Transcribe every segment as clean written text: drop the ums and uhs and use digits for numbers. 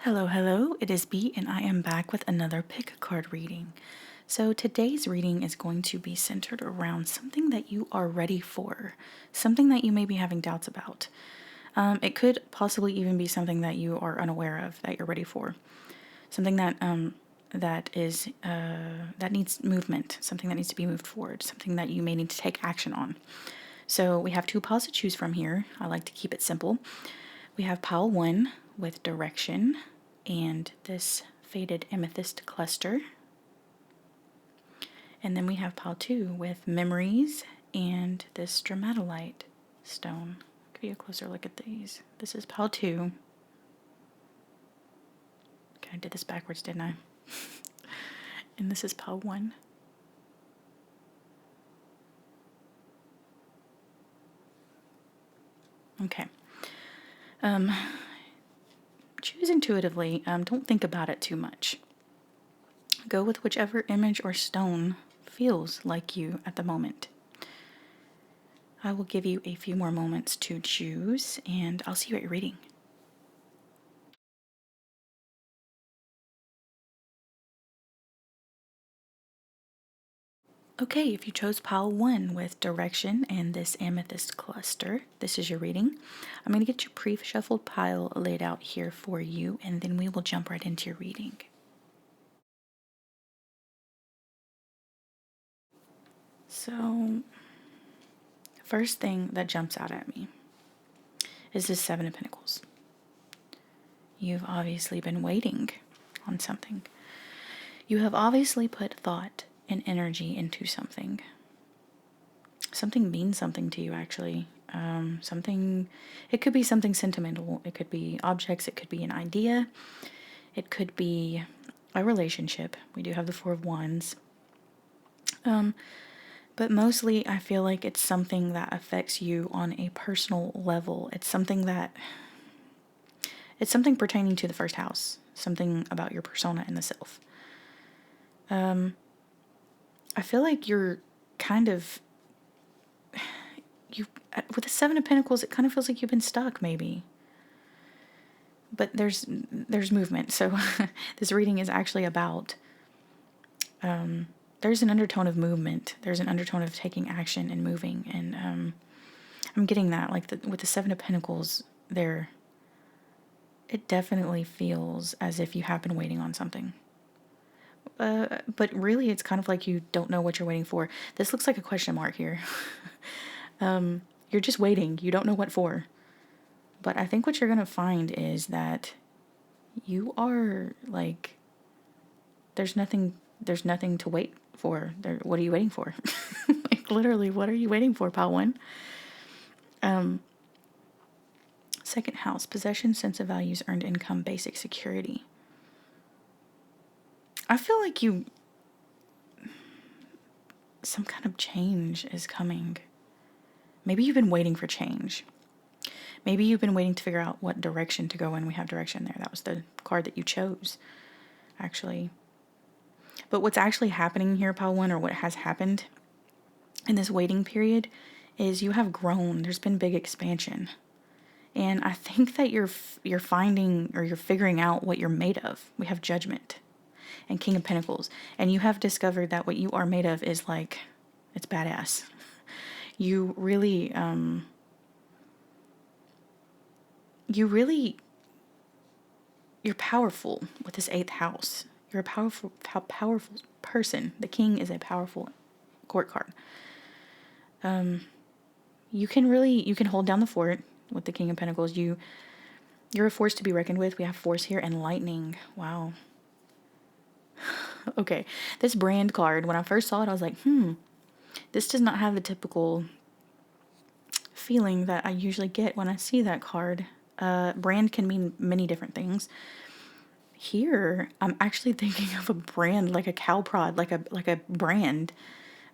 Hello, hello, it is B, and I am back with another pick a card reading. So, today's reading is going to be centered around something that you are ready for, something that you may be having doubts about. It could possibly even be something that you are unaware of that you're ready for, something that needs movement, something that needs to be moved forward, something that you may need to take action on. So, we have two piles to choose from here. I like to keep it simple. We have pile 1 with direction and this faded amethyst cluster. And then we have pile 2 with memories and this stromatolite stone. I'll give you a closer look at these. This is pile 2. Okay, I did this backwards, didn't I? And this is pile 1. Okay. Choose intuitively. Don't think about it too much. Go with whichever image or stone feels like you at the moment. I will give you a few more moments to choose, and I'll see you at your reading. Okay, if you chose pile 1 with direction and this amethyst cluster, this is your reading. I'm going to get your pre-shuffled pile laid out here for you, and then we will jump right into your reading. So, first thing that jumps out at me is this Seven of Pentacles. You've obviously been waiting on something. You have obviously put thought and energy into something. Something means something to you, actually. It could be something sentimental. It could be objects. It could be an idea. It could be a relationship. We do have the Four of Wands. But mostly I feel like it's something that affects you on a personal level. It's something pertaining to the first house. Something about your persona and the self. I feel like you're kind of with the Seven of Pentacles, it kind of feels like you've been stuck, maybe. But there's movement. So this reading is actually about. There's an undertone of movement. There's an undertone of taking action and moving, and I'm getting that. Like with the Seven of Pentacles, there. It definitely feels as if you have been waiting on something. But really, it's kind of like you don't know what you're waiting for. This looks like a question mark here. You're just waiting. You don't know what for. But I think what you're going to find is that you are like, there's nothing to wait for. What are you waiting for? Like literally, what are you waiting for, pile 1? Second house, possession, sense of values, earned income, basic security. I feel like some kind of change is coming. Maybe you've been waiting for change. Maybe you've been waiting to figure out what direction to go in. We have direction there. That was the card that you chose, actually. But what's actually happening here, pile 1, or what has happened in this waiting period, is you have grown. There's been big expansion. And I think that you're finding, or you're figuring out what you're made of. We have Judgment and King of Pentacles. And you have discovered that what you are made of is like, it's badass. You really, you're powerful with this 8th house. You're a powerful person. The King is a powerful court card. You can hold down the fort with the King of Pentacles. You're a force to be reckoned with. We have Force here and Lightning. Wow. Okay, this Brand card, when I first saw it, I was like, this does not have the typical feeling that I usually get when I see that card. Brand can mean many different things. Here, I'm actually thinking of a brand, like a cow prod, like a brand.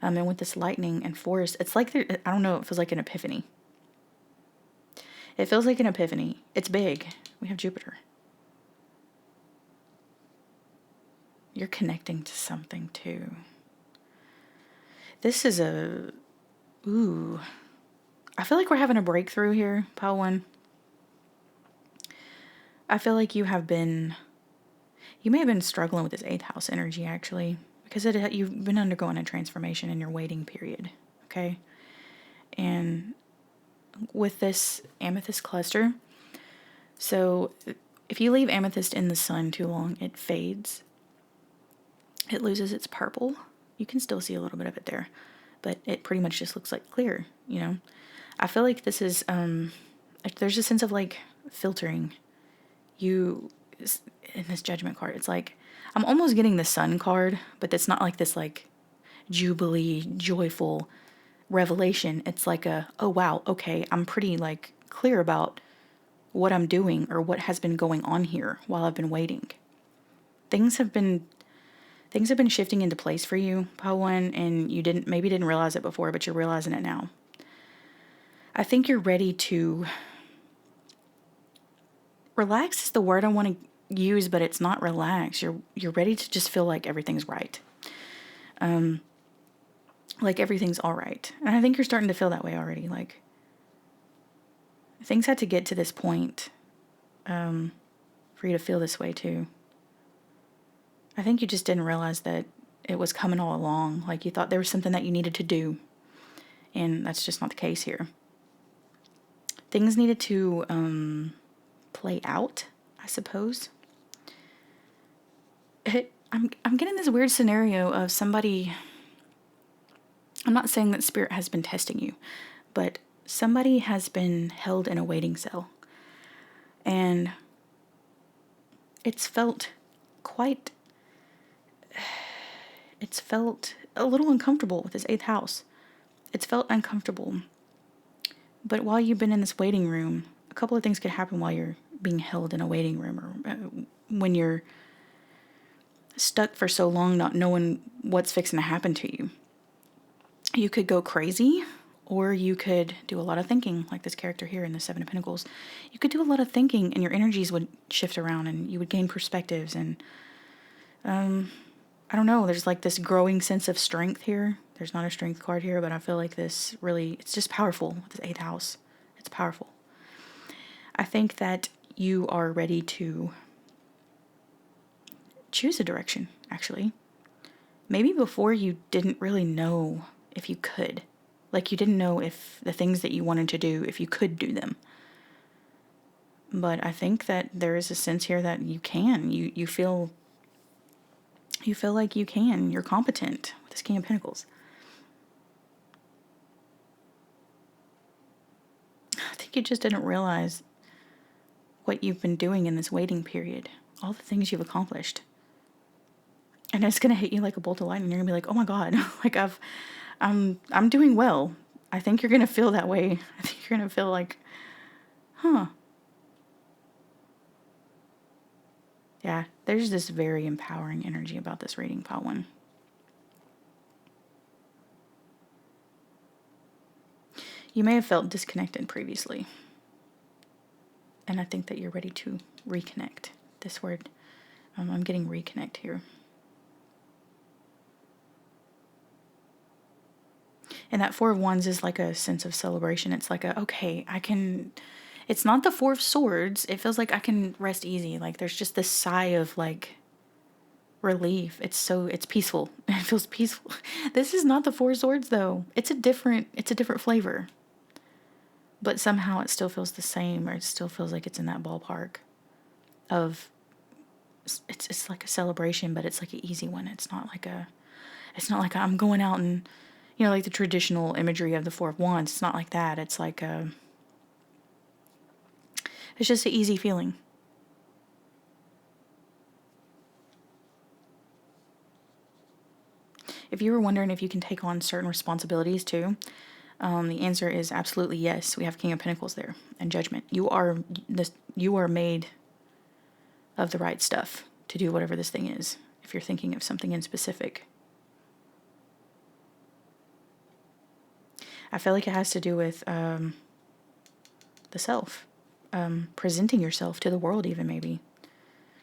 And with this Lightning and Force, it's like, I don't know, it feels like an epiphany. It feels like an epiphany. It's big. We have Jupiter. You're connecting to something too. This is I feel like we're having a breakthrough here, pile 1. I feel like you may have been struggling with this 8th house energy, actually, because you've been undergoing a transformation in your waiting period, okay? And with this amethyst cluster, so if you leave amethyst in the sun too long, it fades. It loses its purple. You can still see a little bit of it there, but it pretty much just looks like clear, you know? I feel like this is, there's a sense of like filtering. In this judgment card, it's like, I'm almost getting the sun card, but it's not like this like jubilee, joyful revelation. It's like oh wow, okay, I'm pretty like clear about what I'm doing or what has been going on here while I've been waiting. Things have been shifting into place for you, Pile One, and you didn't realize it before, but you're realizing it now. I think you're ready to relax is the word I want to use, but it's not relax. You're ready to just feel like everything's right. Like everything's all right. And I think you're starting to feel that way already. Like things had to get to this point for you to feel this way too. I think you just didn't realize that it was coming all along. Like you thought there was something that you needed to do. And that's just not the case here. Things needed to play out, I suppose. I'm getting this weird scenario of somebody. I'm not saying that spirit has been testing you, but somebody has been held in a waiting cell. And it's felt a little uncomfortable with this 8th house. It's felt uncomfortable. But while you've been in this waiting room, a couple of things could happen while you're being held in a waiting room, or when you're stuck for so long not knowing what's fixing to happen to you. You could go crazy, or you could do a lot of thinking, like this character here in the 7 of Pentacles. You could do a lot of thinking, and your energies would shift around, and you would gain perspectives, and I don't know, there's like this growing sense of strength here. There's not a strength card here, but I feel like this really, it's just powerful with this 8th house. It's powerful. I think that you are ready to choose a direction, actually. Maybe before you didn't really know if you could. Like you didn't know if the things that you wanted to do, if you could do them. But I think that there is a sense here that you can. You feel like you can. You're competent with this King of Pentacles. I think you just didn't realize what you've been doing in this waiting period. All the things you've accomplished. And it's gonna hit you like a bolt of lightning. You're gonna be like, oh my God, like I'm doing well. I think you're gonna feel that way. I think you're gonna feel like, huh. Yeah, there's this very empowering energy about this reading, Pile One. You may have felt disconnected previously. And I think that you're ready to reconnect. This word, I'm getting reconnect here. And that 4 of Wands is like a sense of celebration. It's like okay, it's not the 4 of Swords. It feels like I can rest easy. Like there's just this sigh of like relief. It's peaceful. It feels peaceful. This is not the 4 of Swords though. It's a different flavor. But somehow it still feels the same, or it still feels like it's in that ballpark of, it's like a celebration, but it's like an easy one. It's not like I'm going out and, like the traditional imagery of the 4 of Wands. It's not like that. It's like it's just an easy feeling. If you were wondering if you can take on certain responsibilities too, the answer is absolutely yes. We have King of Pentacles there and Judgment. You are made of the right stuff to do whatever this thing is. If you're thinking of something in specific, I feel like it has to do with the self, presenting yourself to the world, even maybe.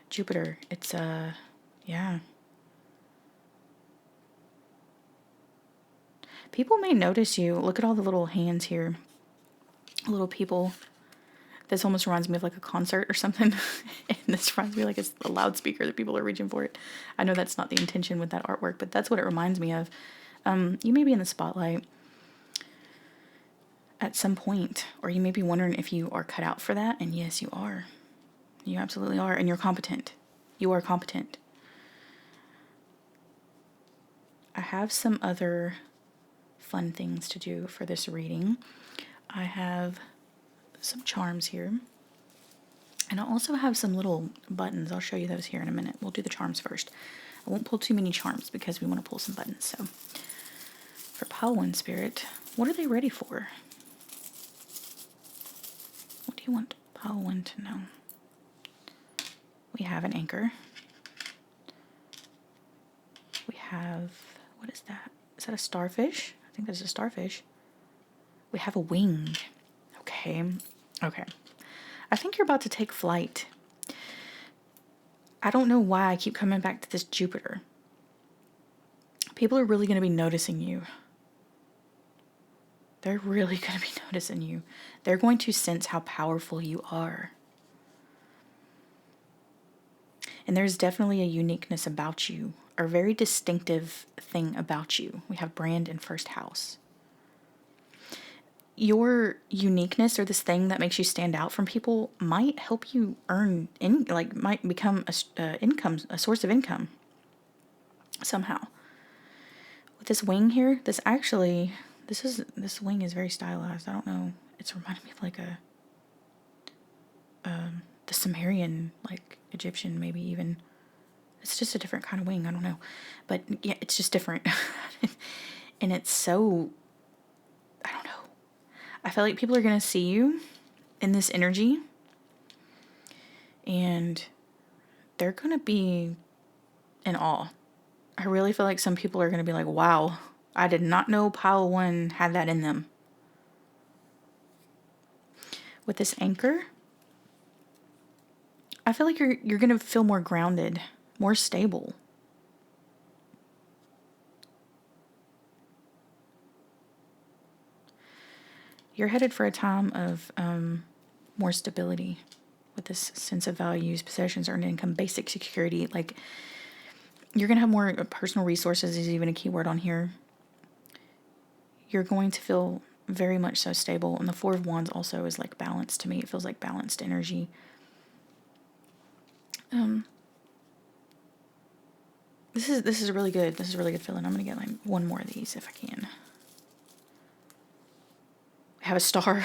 Jupiter. It's yeah. People may notice you. Look at all the little hands here. Little people. This almost reminds me of like a concert or something. And this reminds me like it's a loudspeaker that people are reaching for it. I know that's not the intention with that artwork, but that's what it reminds me of. You may be in the spotlight at some point, or you may be wondering if you are cut out for that. And yes, you are. You absolutely are. And you're competent. You are competent. I have some other fun things to do for this reading. I have some charms here. And I also have some little buttons. I'll show you those here in a minute. We'll do the charms first. I won't pull too many charms because we want to pull some buttons. So for Pile 1 Spirit, what are they ready for? What do you want Pile 1 to know? We have an anchor. We have, what is that? Is that a starfish? I think that's a starfish. We have a wing. Okay. Okay. I think you're about to take flight. I don't know why I keep coming back to this Jupiter. People are really going to be noticing you. They're really going to be noticing you. They're going to sense how powerful you are. And there's definitely a uniqueness about you, or a very distinctive thing about you. We have brand in first house. Your uniqueness, or this thing that makes you stand out from people, might help you earn, might become a source of income somehow. With this wing here, this wing is very stylized. I don't know. It's reminding me of like the Sumerian, like Egyptian, maybe even. It's just a different kind of wing. I don't know, but yeah, it's just different, and it's so. I don't know. I feel like people are going to see you in this energy, and they're going to be in awe. I really feel like some people are going to be like, wow, I did not know Pile 1 had that in them. With this anchor, I feel like you're going to feel more grounded, more stable. You're headed for a time of more stability with this sense of values, possessions, earned income, basic security. Like, you're going to have more personal resources is even a key word on here. You're going to feel very much so stable. And the Four of Wands also is like balance to me. It feels like balanced energy. This is really good. This is a really good feeling. I'm going to get like one more of these if I can. We have a star.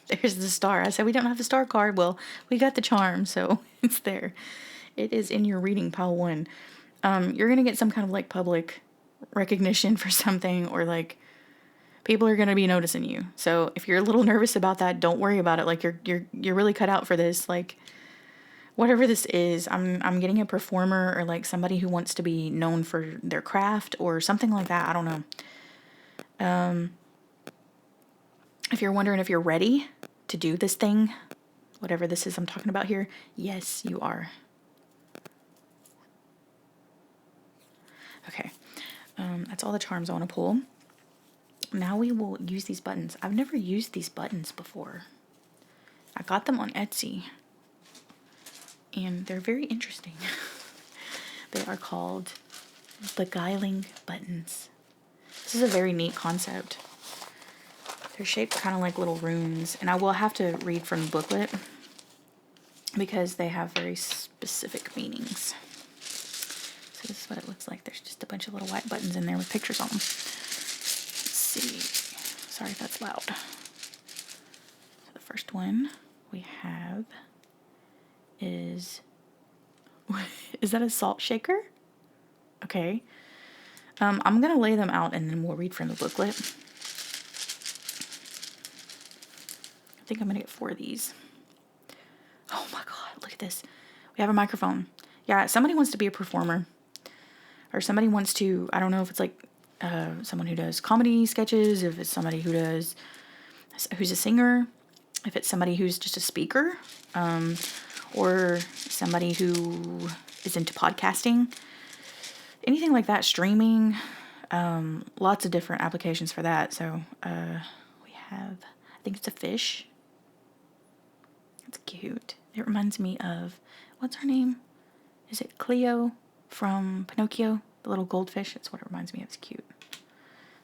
There's the star. I said we don't have the star card. Well, we got the charm, so it's there. It is in your reading, Pile 1. You're going to get some kind of like public recognition for something, or like people are going to be noticing you. So if you're a little nervous about that, don't worry about it. Like you're really cut out for this. Like whatever this is, I'm getting a performer, or like somebody who wants to be known for their craft or something like that. I don't know. If you're wondering if you're ready to do this thing, whatever this is I'm talking about here, yes, you are. Okay. That's all the charms I want to pull. Now we will use these buttons. I've never used these buttons before. I got them on Etsy, and they're very interesting. They are called beguiling buttons. This is a very neat concept. They're shaped kind of like little runes, and I will have to read from the booklet because they have very specific meanings. So this is what it looks like. There's just a bunch of little white buttons in there with pictures on them. Let's see. Sorry if that's loud. So the first one we have is that a salt shaker? Okay. I'm going to lay them out and then we'll read from the booklet. I think I'm going to get 4 of these. Oh my God, look at this. We have a microphone. Yeah, somebody wants to be a performer. Or somebody wants to, I don't know if it's like someone who does comedy sketches, if it's somebody who's a singer, if it's somebody who's just a speaker, or somebody who is into podcasting, anything like that, streaming, lots of different applications for that. So we have, I think it's a fish. cute. It reminds me of, what's her name? Is it Cleo from Pinocchio? The little goldfish. That's what it reminds me of. It's cute.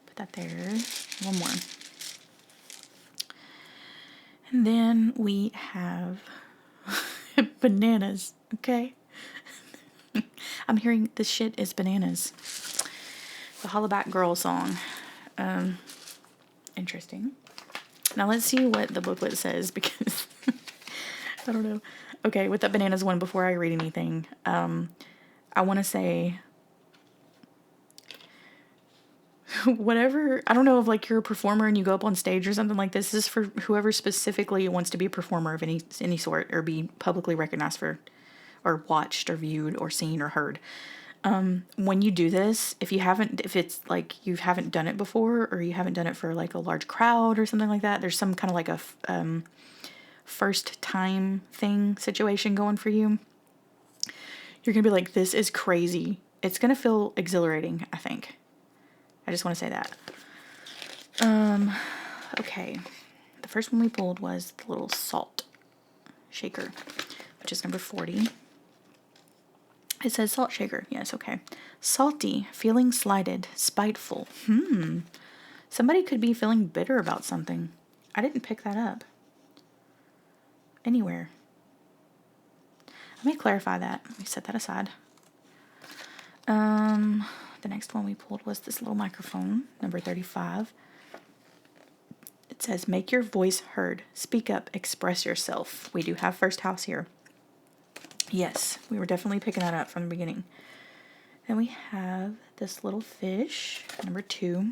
Put that there. One more. And then we have bananas, okay? I'm hearing this shit is bananas. The Hollaback Girl song. Interesting. Now let's see what the booklet says, because I don't know. Okay, with that bananas one, before I read anything, I want to say whatever, I don't know if like you're a performer and you go up on stage or something like this. This is for whoever specifically wants to be a performer of any sort, or be publicly recognized for, or watched or viewed or seen or heard. When you do this, if it's like you haven't done it before, or you haven't done it for like a large crowd or something like that, there's some kind of like a first time thing situation going for you. You're gonna be like, this is crazy. It's gonna feel exhilarating, I think. I just want to say that. Okay. The first one we pulled was the little salt shaker, which is number 40. It says salt shaker. Yes, okay. Salty, feeling slighted, spiteful. Somebody could be feeling bitter about something. I didn't pick that up anywhere. Let me clarify that. Let me set that aside. The next one we pulled was this little microphone, number 35. It says, make your voice heard. Speak up. Express yourself. We do have first house here. Yes, we were definitely picking that up from the beginning. Then we have this little fish, number 2.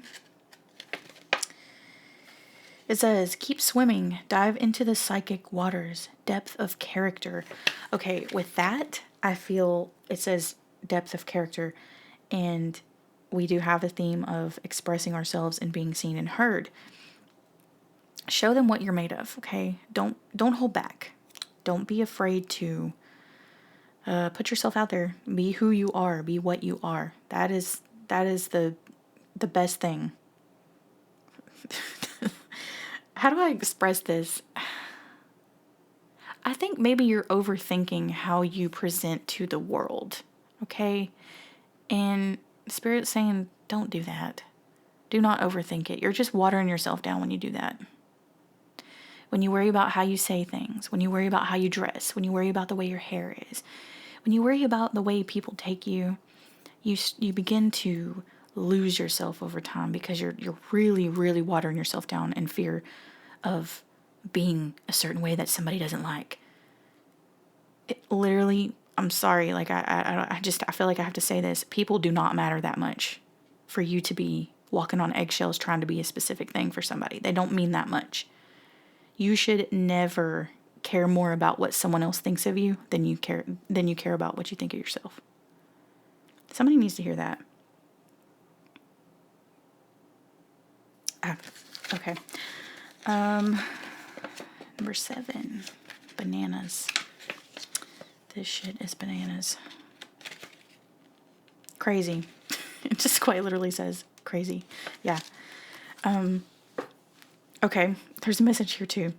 It says, keep swimming. Dive into the psychic waters. Depth of character. Okay, with that, I feel it says depth of character. And we do have a theme of expressing ourselves and being seen and heard. Show them what you're made of, okay? Don't hold back. Don't be afraid to put yourself out there. Be who you are. Be what you are. That is the best thing. How do I express this? I think maybe you're overthinking how you present to the world, okay? And Spirit's saying, don't do that. Do not overthink it. You're just watering yourself down when you do that. When you worry about how you say things, when you worry about how you dress, when you worry about the way your hair is, when you worry about the way people take you, you begin to lose yourself over time, because you're really, really watering yourself down in fear of being a certain way that somebody doesn't like. It literally, I'm sorry, like I feel like I have to say this. People do not matter that much for you to be walking on eggshells trying to be a specific thing for somebody. They don't mean that much. You should never care more about what someone else thinks of you than you care about what you think of yourself. Somebody needs to hear that. Okay. Number 7, bananas. This shit is bananas. Crazy. It just quite literally says crazy. Yeah. Okay, there's a message here too.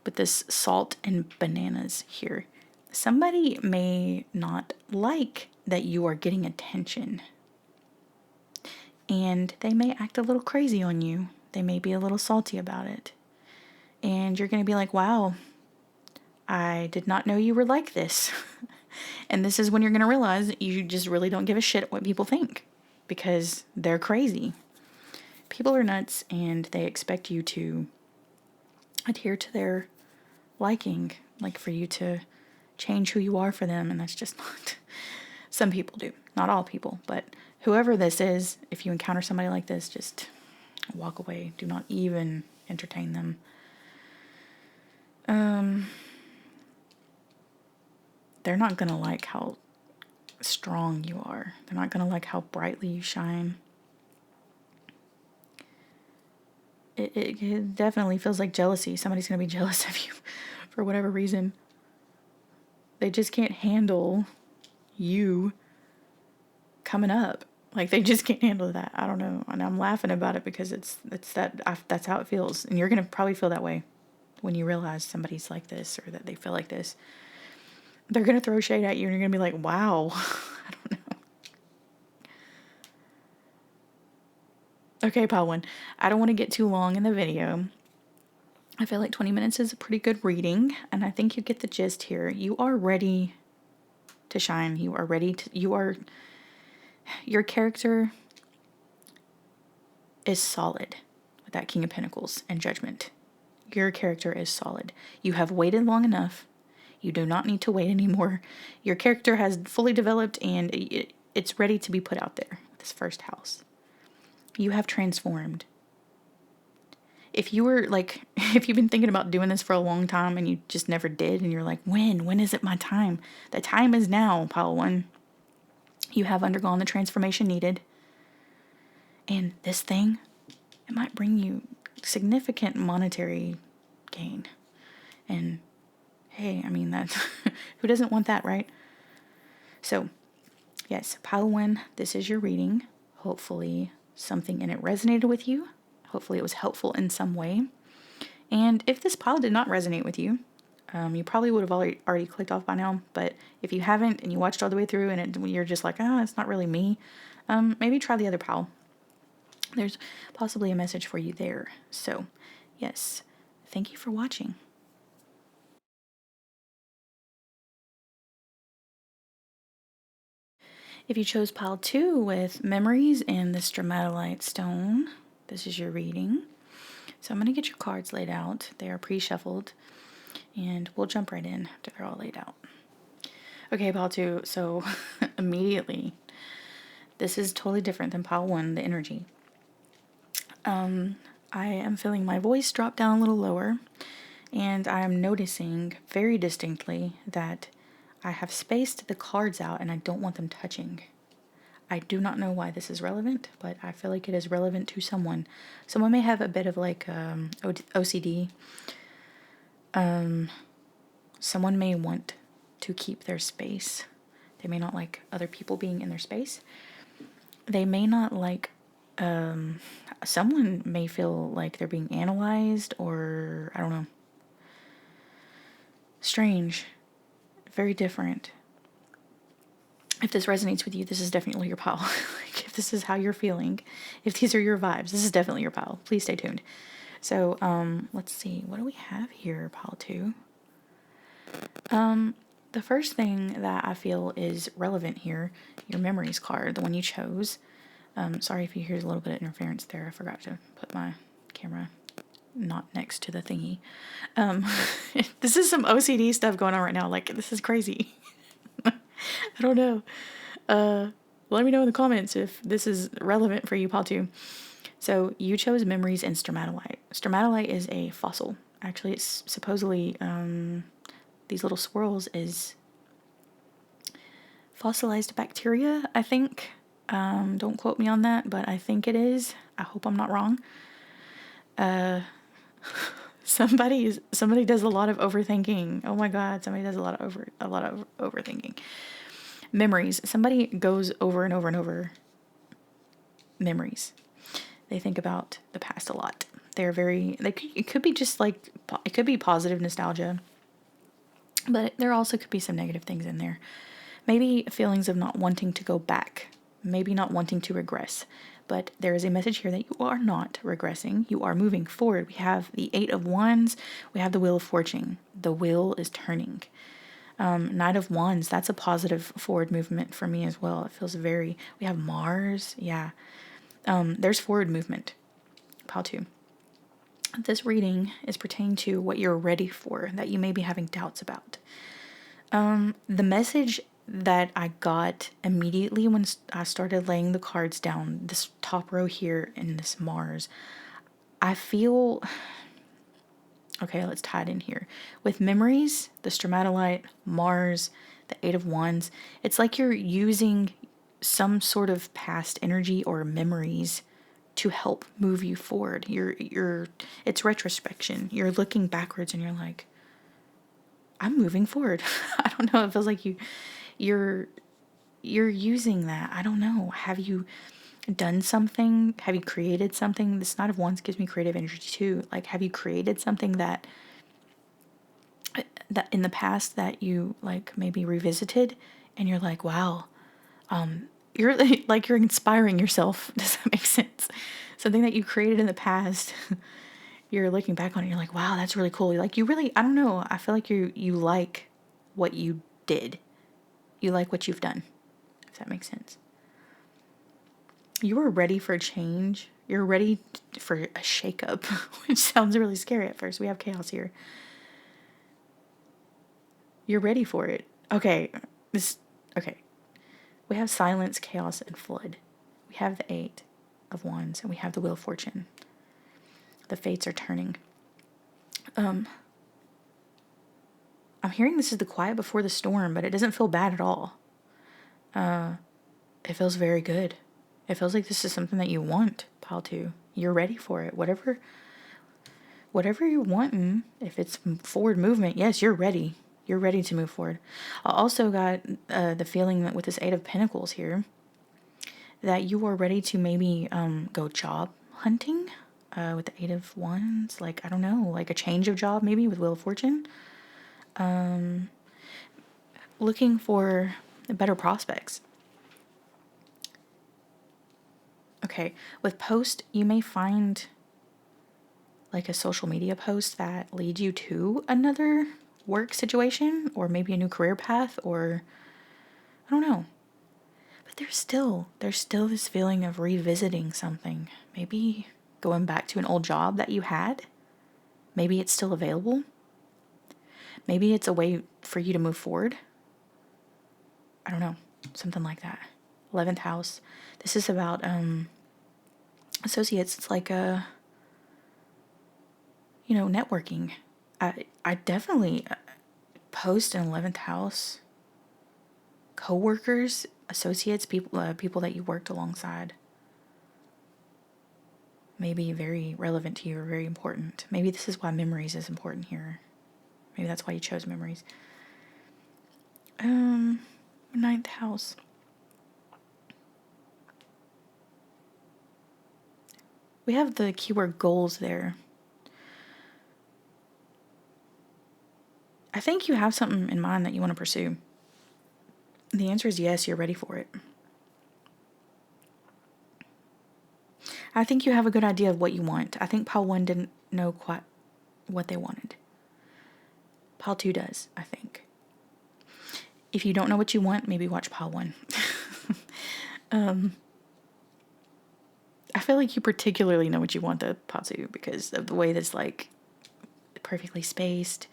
But this salt and bananas here. Somebody may not like that you are getting attention. And they may act a little crazy on you. They may be a little salty about it. And you're going to be like, wow, I did not know you were like this. And this is when you're going to realize you just really don't give a shit what people think, because they're crazy. People are nuts, and they expect you to adhere to their liking, like for you to change who you are for them, and that's just not. Some people do, not all people, but whoever this is, if you encounter somebody like this, just walk away. Do not even entertain them. They're not gonna like how strong you are. They're not gonna like how brightly you shine. It definitely feels like jealousy. Somebody's gonna be jealous of you for whatever reason. They just can't handle you coming up. Like, they just can't handle that. I don't know. And I'm laughing about it because that's how it feels. And you're gonna probably feel that way. when you realize somebody's like this or that they feel like this. They're going to throw shade at you and you're going to be like, wow, I don't know. Okay, pile 1. I don't want to get too long in the video. I feel like 20 minutes is a pretty good reading, and I think you get the gist here. You are ready to shine. You are ready to, your character is solid with that King of Pentacles and Judgment. Your character is solid. You have waited long enough. You do not need to wait anymore. Your character has fully developed and it's ready to be put out there with this first house. You have transformed. If you were like, if you've been thinking about doing this for a long time and you just never did, and you're like, when is it my time? The time is now, pile 1. You have undergone the transformation needed. And this thing, it might bring you significant monetary gain. And hey, I mean, that's, who doesn't want that, right? So, yes, pile 1, this is your reading. Hopefully something in it resonated with you. Hopefully it was helpful in some way. And if this pile did not resonate with you, you probably would have already clicked off by now. But if you haven't and you watched all the way through and you're just like, it's not really me, maybe try the other pile. There's possibly a message for you there. So, yes, thank you for watching. If you chose pile 2 with memories and the Stromatolite stone, this is your reading. So I'm going to get your cards laid out. They are pre-shuffled, and we'll jump right in after they're all laid out. Okay, pile 2. So immediately, this is totally different than pile 1, the energy. I am feeling my voice drop down a little lower, and I am noticing very distinctly that I have spaced the cards out and I don't want them touching. I do not know why this is relevant, but I feel like it is relevant to someone. Someone may have a bit of like OCD. Someone may want to keep their space. They may not like other people being in their space. They may not like, someone may feel like they're being analyzed, or I don't know. Strange. Very different. If this resonates with you, this is definitely your pile. Like, if this is how you're feeling, if these are your vibes, this is definitely your pile. Please stay tuned. So, let's see. What do we have here, pile 2? The first thing that I feel is relevant here, your memories card, the one you chose. Sorry if you hear a little bit of interference there. I forgot to put my camera not next to the thingy. This is some OCD stuff going on right now. Like, this is crazy. I don't know. Let me know in the comments if this is relevant for you, pile 2. So you chose memories and Stromatolite. Stromatolite is a fossil. Actually, it's supposedly, these little swirls is fossilized bacteria, I think. Don't quote me on that, but I think it is. I hope I'm not wrong. Somebody does a lot of overthinking. Oh my God, somebody does a lot of overthinking. Memories. Somebody goes over and over and over memories. They think about the past a lot. It could be just like, it could be positive nostalgia, but there also could be some negative things in there. Maybe feelings of not wanting to go back, maybe not wanting to regress. But there is a message here that you are not regressing. You are moving forward. We have the 8 of Wands. We have the Wheel of Fortune. The wheel is turning. Knight of Wands, that's a positive forward movement for me as well. It feels we have Mars. Yeah. There's forward movement. Pile 2. This reading is pertaining to what you're ready for, that you may be having doubts about. The message that I got immediately when I started laying the cards down, this top row here in this Mars, I feel, okay, let's tie it in here. With memories, the Stromatolite, Mars, the 8 of Wands, it's like you're using some sort of past energy or memories to help move you forward. It's retrospection. You're looking backwards and you're like, I'm moving forward. I don't know. It feels like you're using that. I don't know. Have you done something? Have you created something? This Knight of Wands gives me creative energy too. Like, have you created something that that in the past that you like maybe revisited, and you're like, wow, you're like you're inspiring yourself. Does that make sense? Something that you created in the past, you're looking back on it, and you're like, wow, that's really cool. Like you really, I don't know, I feel like you like what you did. You like what you've done. If that makes sense. You are ready for a change. You're ready for a shakeup, which sounds really scary at first. We have chaos here. You're ready for it. Okay. Okay. We have silence, chaos, and flood. We have the 8 of Wands, and we have the Wheel of Fortune. The fates are turning. I'm hearing this is the quiet before the storm, but it doesn't feel bad at all. It feels very good. It feels like this is something that you want, pile 2. You're ready for it. Whatever you're wanting, if it's forward movement, yes, you're ready. You're ready to move forward. I also got the feeling that with this 8 of Pentacles here, that you are ready to maybe go job hunting with the 8 of Wands. Like, I don't know, like a change of job maybe with Wheel of Fortune. Looking for better prospects. Okay, with post, you may find like a social media post that leads you to another work situation or maybe a new career path, or I don't know. But there's still this feeling of revisiting something. Maybe going back to an old job that you had. Maybe it's still available. Maybe it's a way for you to move forward. I don't know. Something like that. 11th house. This is about associates. It's like networking. I definitely post an 11th house. Co-workers, associates, people that you worked alongside. Maybe very relevant to you or very important. Maybe this is why memories is important here. Maybe that's why you chose memories. 9th house. We have the keyword goals there. I think you have something in mind that you want to pursue. The answer is yes, you're ready for it. I think you have a good idea of what you want. I think pile 1 didn't know quite what they wanted. Pile 2 does, I think. If you don't know what you want, maybe watch pile 1. I feel like you particularly know what you want, the pile 2, because of the way that's like perfectly spaced.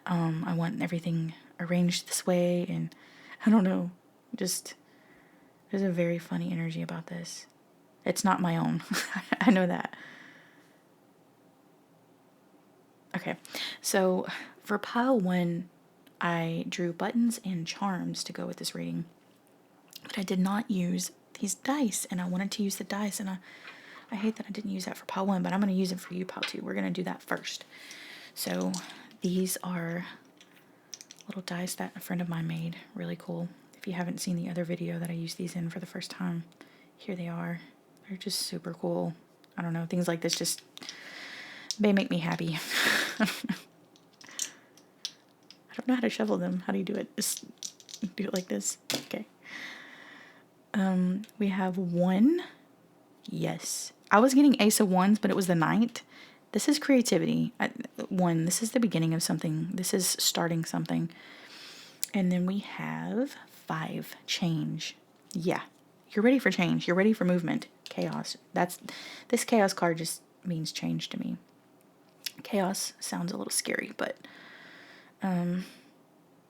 I want everything arranged this way, and I don't know, just there's a very funny energy about this. It's not my own. I know that. Okay, so for pile 1, I drew buttons and charms to go with this reading, but I did not use these dice, and I wanted to use the dice, and I hate that I didn't use that for pile 1, but I'm going to use it for you, pile 2. We're going to do that first. So these are little dice that a friend of mine made. Really cool. If you haven't seen the other video that I used these in for the first time, here they are. They're just super cool. I don't know, things like this just, they make me happy. I don't know how to shovel them. How do you do it? Just do it like this. Okay. We have 1. Yes. I was getting Ace of Wands, but it was the 9th. This is creativity. 1, this is the beginning of something. This is starting something. And then we have 5, change. Yeah. You're ready for change. You're ready for movement. Chaos. This chaos card just means change to me. Chaos sounds a little scary, but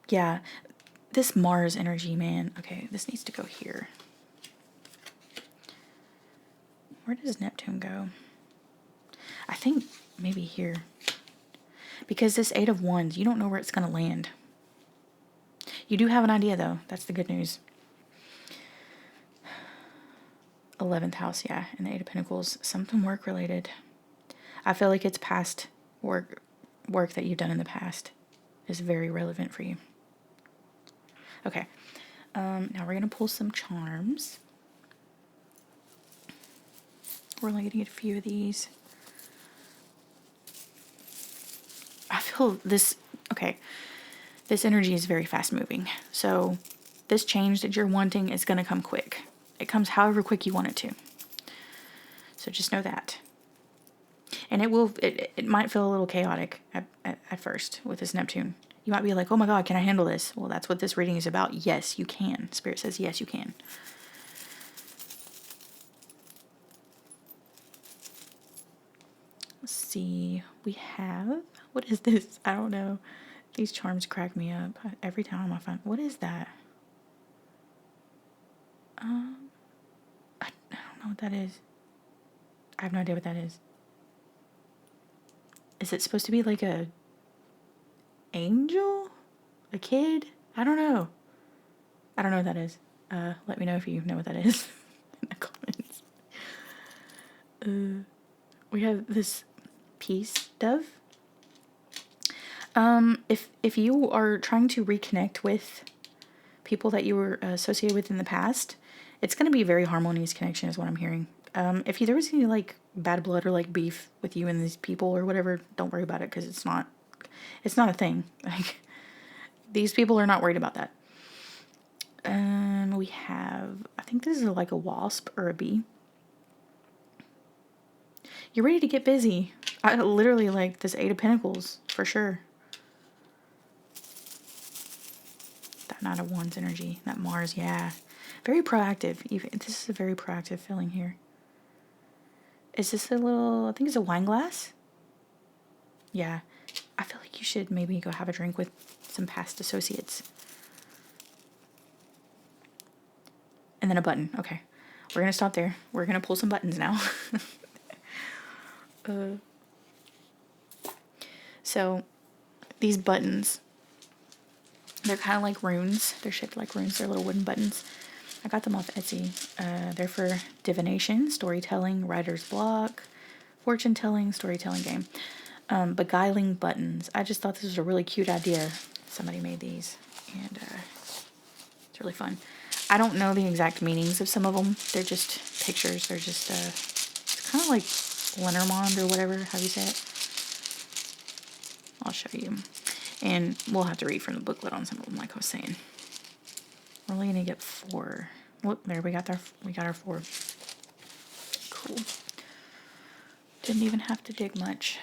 yeah. This Mars energy, man. Okay, this needs to go here. Where does Neptune go? I think maybe here. Because this 8 of Wands, you don't know where it's going to land. You do have an idea, though. That's the good news. 11th house, yeah, and the 8 of Pentacles. Something work-related. I feel like it's past work that you've done in the past is very relevant for you. Okay. Now we're going to pull some charms. We're only going to get a few of these. I feel this Okay, this energy is very fast moving. So this change that you're wanting is going to come quick. It comes however quick you want it to. So just know that. And it might feel a little chaotic at first with this Neptune. You might be like, oh my God, can I handle this? Well, that's what this reading is about. Yes, you can. Spirit says, yes, you can. Let's see. We have, what is this? I don't know. These charms crack me up every time I find, what is that? I don't know what that is. I have no idea what that is. Is it supposed to be like a angel? A kid? I don't know. I don't know what that is. Let me know if you know what that is in the comments. We have this peace dove. If you are trying to reconnect with people that you were associated with in the past, it's going to be a very harmonious connection is what I'm hearing. If there was any like bad blood or like beef with you and these people or whatever, don't worry about it because it's not a thing. Like these people are not worried about that. We have, I think this is like a wasp or a bee. You're ready to get busy. I literally like this 8 of Pentacles for sure. That Knight of Wands energy, that Mars, yeah. Very proactive. This is a very proactive feeling here. Is this a little, I think it's a wine glass? Yeah. I feel like you should maybe go have a drink with some past associates. And then a button. Okay. We're going to stop there. We're going to pull some buttons now. So these buttons, they're kind of like runes. They're shaped like runes. They're little wooden buttons. I got them off Etsy. They're for divination, storytelling, writer's block, fortune telling, storytelling game. Beguiling buttons. I just thought this was a really cute idea. Somebody made these, and it's really fun. I don't know the exact meanings of some of them. They're just pictures. They're just it's kind of like Lenormand or whatever. How do you say it? I'll show you. And we'll have to read from the booklet on some of them, like I was saying. We're only gonna get 4. Look, there we got our 4. Cool. Didn't even have to dig much.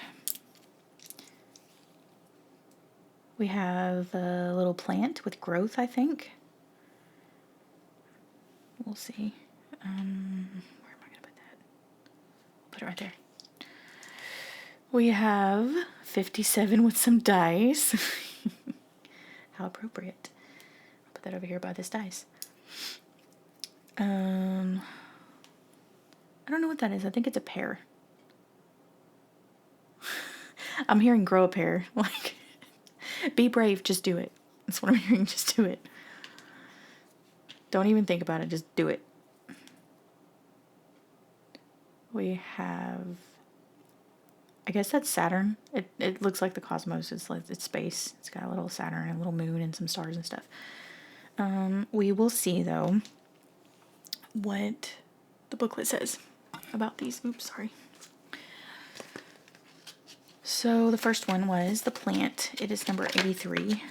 We have a little plant with growth, I think. We'll see. Where am I gonna put that? Put it right there. We have 57 with some dice. How appropriate. I'll put that over here by this dice. I don't know what that is. I think it's a pear. I'm hearing grow a pear. Like, be brave, just do it. That's what I'm hearing, just do it. Don't even think about it, just do it. We have, I guess that's Saturn. It looks like the cosmos. It's space. It's got a little Saturn and a little moon and some stars and stuff. We will see though what the booklet says about these. Oops, sorry. So the first one was the plant. It is number 83.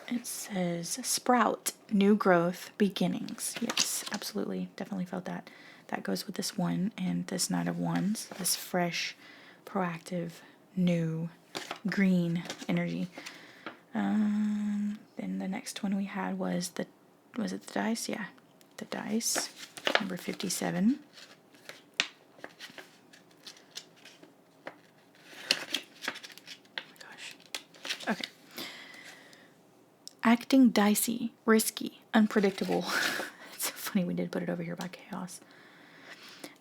It says sprout, new growth, beginnings. Yes, absolutely. Definitely felt that. That goes with this one and this Knight of Wands. This fresh, proactive, new, green energy. Then the next one we had was the dice? Yeah, the dice. Number 57. Okay. Acting dicey, risky, unpredictable. It's so funny we did put it over here by chaos.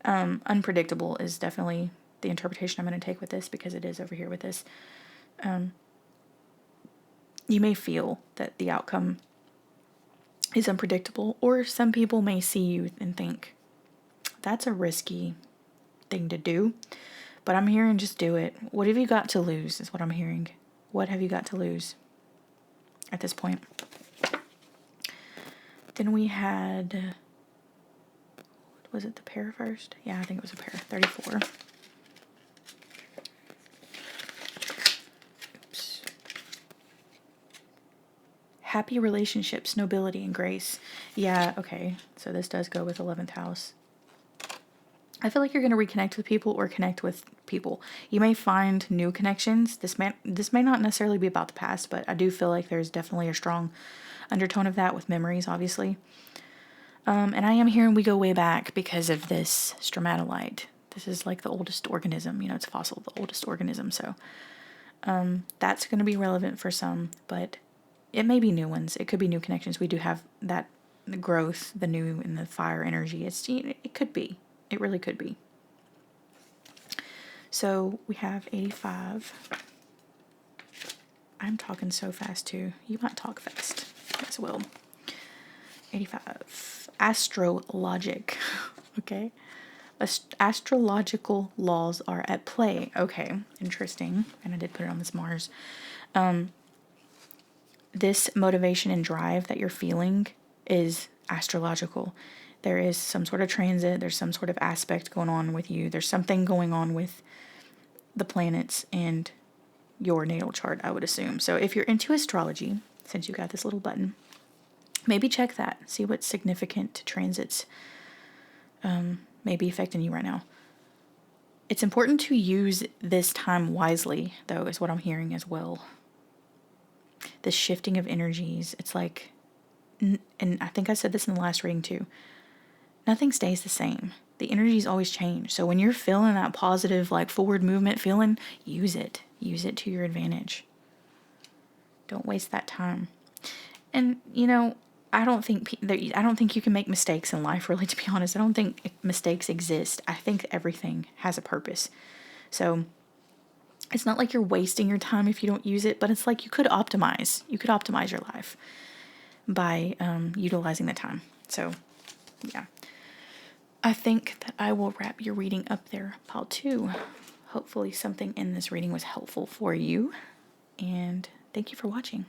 Unpredictable is definitely the interpretation I'm going to take with this because it is over here with this. You may feel that the outcome is unpredictable, or some people may see you and think, that's a risky thing to do. But I'm hearing just do it. What have you got to lose is what I'm hearing. What have you got to lose at this point? Then we had, was it the pair first? Yeah, I think it was a pair, 34. happy relationships, nobility, and grace. Yeah, okay. So this does go with 11th house. I feel like you're going to reconnect with people or connect with people. You may find new connections. This may not necessarily be about the past, but I do feel like there's definitely a strong undertone of that with memories, obviously. And I am hearing we go way back because of this stromatolite. This is like the oldest organism. You know, it's a fossil, the oldest organism. So that's going to be relevant for some, but it may be new ones. It could be new connections. We do have that growth, the new and the fire energy. It could be. It really could be. So we have 85. I'm talking so fast too. You might talk fast as well. 85. Astrologic. Okay. Astrological laws are at play. Okay. Interesting. And I did put it on this Mars. This motivation and drive that you're feeling is astrological. There is some sort of transit. There's some sort of aspect going on with you. There's something going on with the planets and your natal chart, I would assume. So if you're into astrology, since you got this little button, maybe check that. See what significant transits may be affecting you right now. It's important to use this time wisely, though, is what I'm hearing as well. This shifting of energies, it's like, and I think I said this in the last reading too, nothing stays the same. The energies always change. So when you're feeling that positive, like forward movement feeling, use it. Use it to your advantage. Don't waste that time. And, you know, I don't think you can make mistakes in life, really, to be honest. I don't think mistakes exist. I think everything has a purpose. So it's not like you're wasting your time if you don't use it, but it's like you could optimize. You could optimize your life by utilizing the time. So, yeah. I think that I will wrap your reading up there, pile 2. Hopefully something in this reading was helpful for you. And thank you for watching.